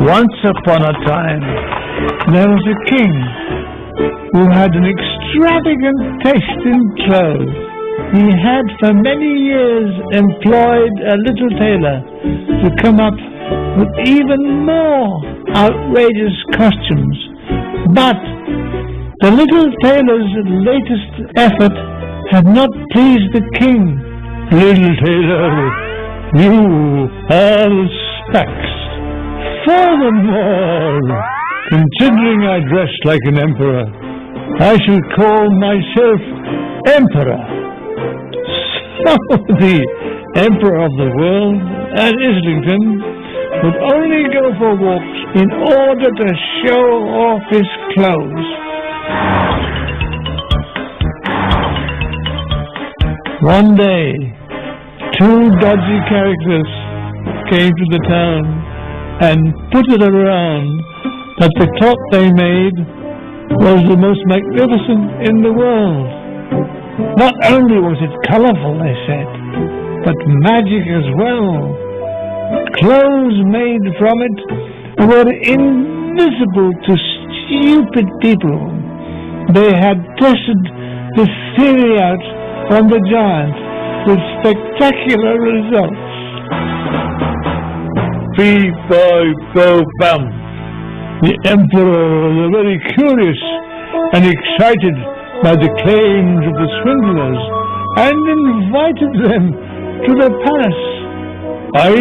Once upon a time, there was a king who had an extravagant taste in clothes. He had for many years employed a little tailor to come up with even more outrageous costumes. But the little tailor's latest effort had not pleased the king. "Little tailor, you are specs. Furthermore, considering I dress like an emperor, I shall call myself Emperor." So the Emperor of the world at Islington would only go for walks in order to show off his clothes. One day, two dodgy characters came to the town and put it around that the clock they made was the most magnificent in the world. Not only was it colorful, they said, but magic as well. Clothes made from it were invisible to stupid people. They had tested the theory out on the giants with spectacular results. Fee, fi, fo, bum. The emperor was very curious and excited by the claims of the swindlers and invited them to the palace. "I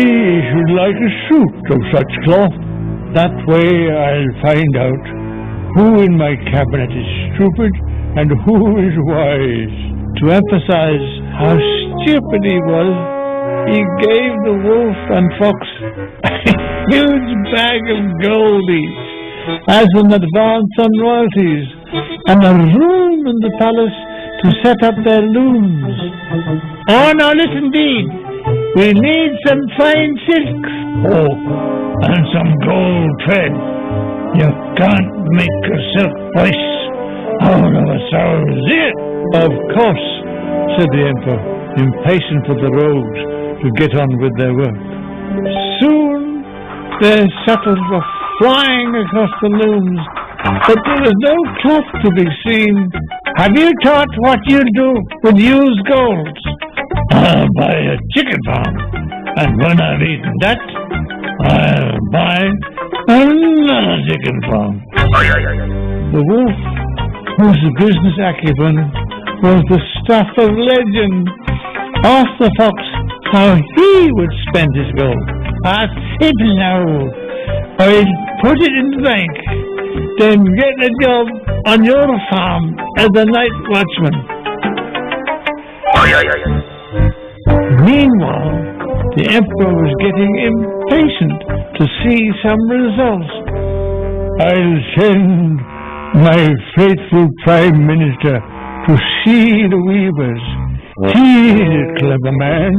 should like a suit of such cloth. That way I'll find out who in my cabinet is stupid and who is wise." To emphasize how stupid he was, he gave the wolf and fox a huge bag of gold each as an advance on royalties, and a room in the palace to set up their looms. "Oh, now listen, Dean. We need some fine silks." "Oh, and some gold thread. You can't make a silk voice out of a sow's ear." "Of course," said the emperor, impatient for the rogues to get on with their work. Soon their shuttles were flying across the looms, but there was no cloth to be seen. "Have you thought what you'll do with used gold?" "I'll buy a chicken farm, and when I've eaten that, I'll buy another chicken farm." The wolf, whose business acumen was the stuff of legend, asked the fox how he would spend his gold. "Simple now. I'll put it in the bank, then get a job on your farm as a night watchman." Meanwhile, the emperor was getting impatient to see some results. "I'll send my faithful prime minister to see the weavers. He's a clever man,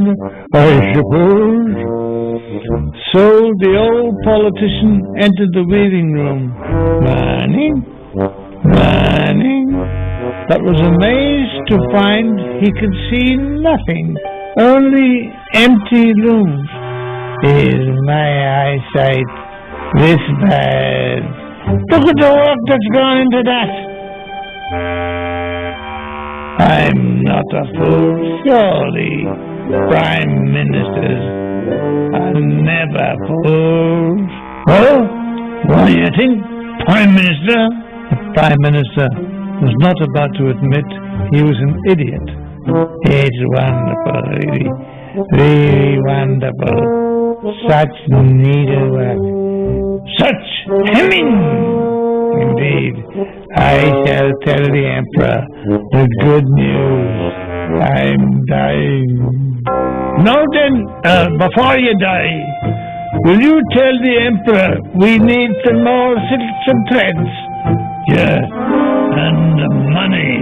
I suppose." So the old politician entered the weaving room. Morning, but was amazed to find he could see nothing, only empty looms. "Is my eyesight this bad? Look at the work that's gone into that." "I'm not a fool, surely. Prime ministers are never fools." "Well, what do you think, Prime Minister?" The Prime Minister was not about to admit he was an idiot. "It's wonderful, really, really wonderful. Such needlework. Such hemming! Indeed, I shall tell the emperor the good news. I'm dying." "Now then, before you die, will you tell the emperor we need some more silks and threads?" "Yes, and the money."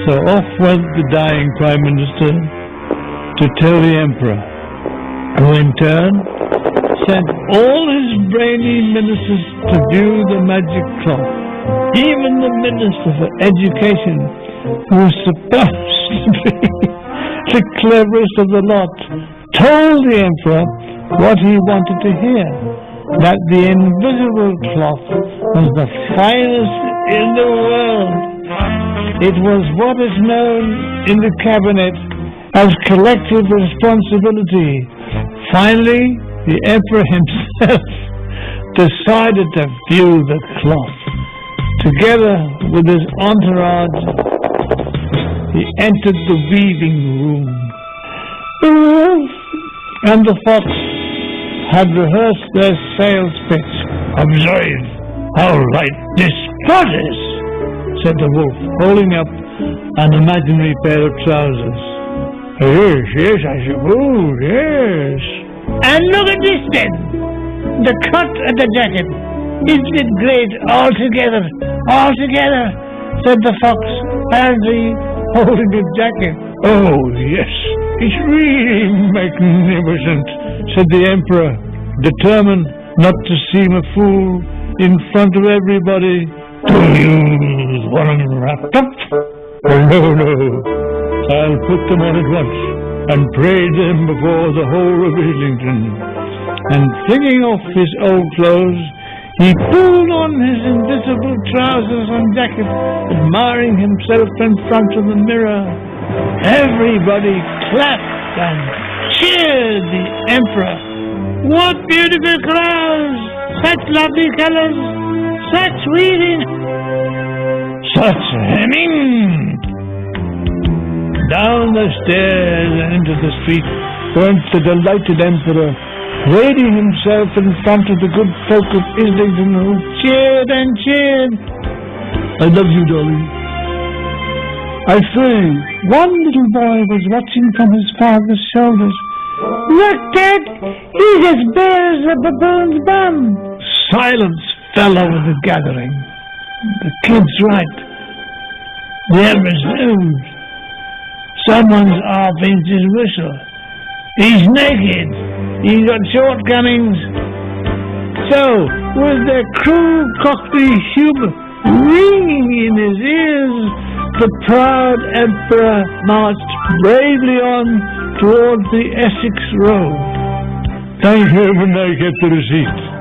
So off went the dying prime minister to tell the emperor, who in turn sent all his brainy ministers to view the magic clock. Even the Minister for Education, who was supposed to be the cleverest of the lot, told the emperor what he wanted to hear. that the invisible cloth was the finest in the world. It was what is known in the cabinet as collective responsibility. Finally, the emperor himself decided to view the cloth. Together with his entourage, he entered the weaving room. The wolf and the fox had rehearsed their sales pitch. "Observe how light this cloth is," said the wolf, holding up an imaginary pair of trousers. Yes, I suppose, yes. "And look at this then, the cut of the jacket. Isn't it great altogether, said the fox, apparently holding his jacket. "Oh, yes, it's really magnificent," said the emperor, determined not to seem a fool in front of everybody. "Do you want them wrapped up?" No. I'll put them on at once and parade them before the whole of Islington." And flinging off his old clothes, he pulled on his invisible trousers and jacket, admiring himself in front of the mirror. Everybody clapped and cheered the emperor. "What beautiful clothes! Such lovely colors! Such weaving! Such hemming!" Down the stairs and into the street went the delighted emperor, parading himself in front of the good folk of Islington, who cheered and cheered. "I love you, darling." I say, one little boy was watching from his father's shoulders. "Look, Dad, he's as bare as a baboon's bum." Silence fell over the gathering. The kid's right. The emperor's news. Someone's half-inched his whistle. He's naked. He's got shortcomings. So, with their cruel cockney humour ringing in his ears, the proud emperor marched bravely on towards the Essex Road. Thank heaven I kept the receipt.